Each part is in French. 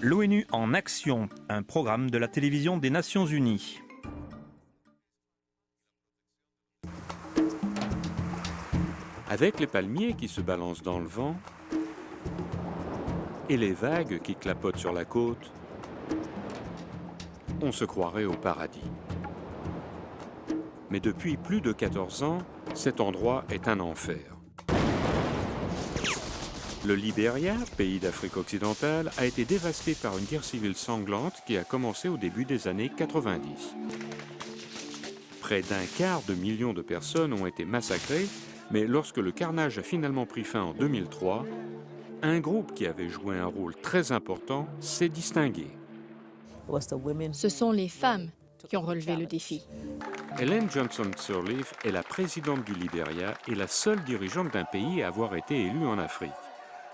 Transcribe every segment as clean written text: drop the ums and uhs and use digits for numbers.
L'ONU en action, un programme de la télévision des Nations Unies. Avec les palmiers qui se balancent dans le vent et les vagues qui clapotent sur la côte, on se croirait au paradis. Mais depuis plus de 14 ans, cet endroit est un enfer. Le Libéria, pays d'Afrique occidentale, a été dévasté par une guerre civile sanglante qui a commencé au début des années 90. Près d'1/4 de personnes ont été massacrées, mais lorsque le carnage a finalement pris fin en 2003, un groupe qui avait joué un rôle très important s'est distingué. Ce sont les femmes qui ont relevé le défi. Ellen Johnson Sirleaf est la présidente du Libéria et la seule dirigeante d'un pays à avoir été élue en Afrique.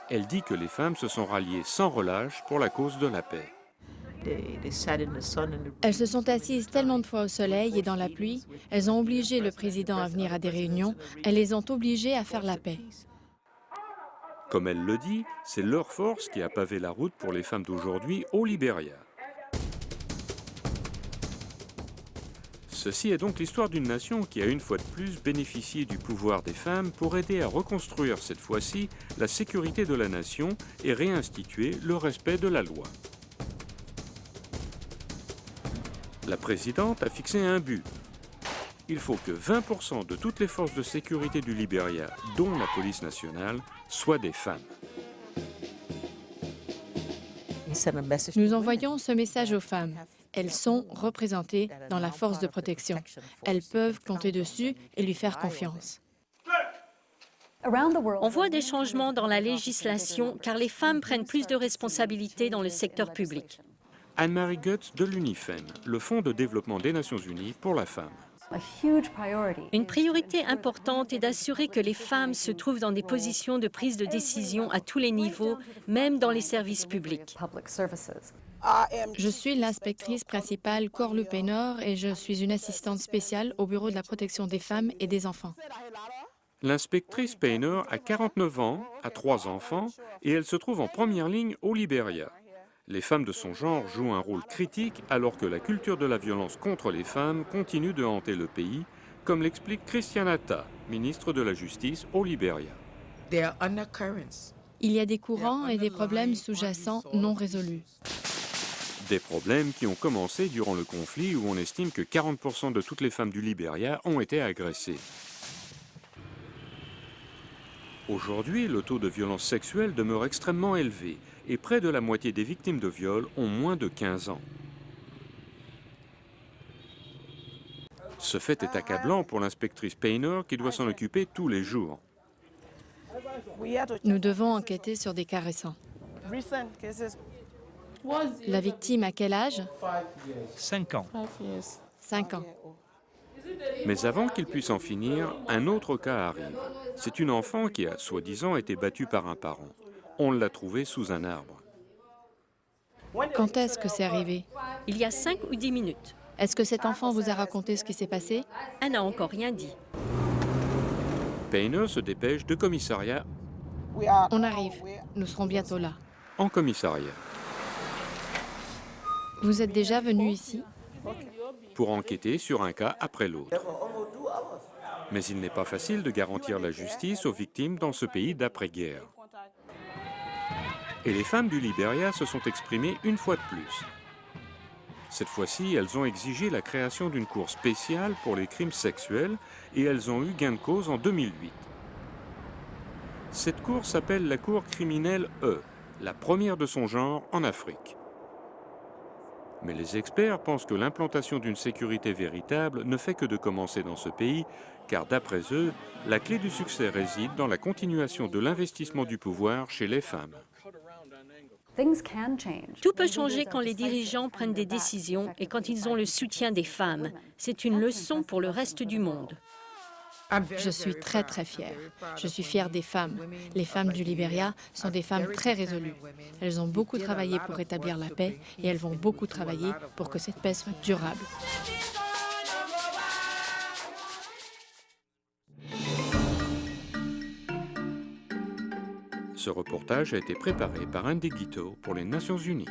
Elle dit que les femmes se sont ralliées sans relâche pour la cause de la paix. Elles se sont assises tellement de fois au soleil et dans la pluie, elles ont obligé le président à venir à des réunions, elles les ont obligées à faire la paix. Comme elle le dit, c'est leur force qui a pavé la route pour les femmes d'aujourd'hui au Libéria. Ceci est donc l'histoire d'une nation qui a une fois de plus bénéficié du pouvoir des femmes pour aider à reconstruire cette fois-ci la sécurité de la nation et réinstituer le respect de la loi. La présidente a fixé un but. Il faut que 20% de toutes les forces de sécurité du Libéria, dont la police nationale, soient des femmes. Nous envoyons ce message aux femmes. Elles sont représentées dans la force de protection. Elles peuvent compter dessus et lui faire confiance. On voit des changements dans la législation car les femmes prennent plus de responsabilités dans le secteur public. Anne-Marie Goetz de l'UNIFEM, le Fonds de développement des Nations Unies pour la femme. Une priorité importante est d'assurer que les femmes se trouvent dans des positions de prise de décision à tous les niveaux, même dans les services publics. Je suis l'inspectrice principale Corlu Paynor et je suis une assistante spéciale au Bureau de la protection des femmes et des enfants. L'inspectrice Paynor a 49 ans, a 3 enfants et elle se trouve en première ligne au Libéria. Les femmes de son genre jouent un rôle critique alors que la culture de la violence contre les femmes continue de hanter le pays, comme l'explique Christiane Atta, ministre de la Justice au Libéria. Il y a des courants et des problèmes sous-jacents non résolus. Des problèmes qui ont commencé durant le conflit où on estime que 40% de toutes les femmes du Libéria ont été agressées. Aujourd'hui, le taux de violence sexuelle demeure extrêmement élevé et près de la moitié des victimes de viol ont moins de 15 ans. Ce fait est accablant pour l'inspectrice Paynor qui doit s'en occuper tous les jours. Nous devons enquêter sur des cas récents. La victime a quel âge? 5 ans. 5 ans. Mais avant qu'il puisse en finir, un autre cas arrive. C'est une enfant qui a, soi-disant, été battue par un parent. On l'a trouvée sous un arbre. Quand est-ce que c'est arrivé? Il y a 5 ou 10 minutes. Est-ce que cet enfant vous a raconté ce qui s'est passé? Elle n'a encore rien dit. Paynor se dépêche de commissariat On arrive. Nous serons bientôt là. en commissariat Vous êtes déjà venu ici? pour enquêter sur un cas après l'autre. Mais il n'est pas facile de garantir la justice aux victimes dans ce pays d'après-guerre. Et les femmes du Libéria se sont exprimées une fois de plus. Cette fois-ci, elles ont exigé la création d'une cour spéciale pour les crimes sexuels et elles ont eu gain de cause en 2008. Cette cour s'appelle la Cour criminelle E, la première de son genre en Afrique. Mais les experts pensent que l'implantation d'une sécurité véritable ne fait que de commencer dans ce pays, car d'après eux, la clé du succès réside dans la continuation de l'investissement du pouvoir chez les femmes. Tout peut changer quand les dirigeants prennent des décisions et quand ils ont le soutien des femmes. C'est une leçon pour le reste du monde. Je suis très très fière. Je suis fière des femmes. Les femmes du Libéria sont des femmes très résolues. Elles ont beaucoup travaillé pour rétablir la paix et elles vont beaucoup travailler pour que cette paix soit durable. Ce reportage a été préparé par Andy Guiteau pour les Nations Unies.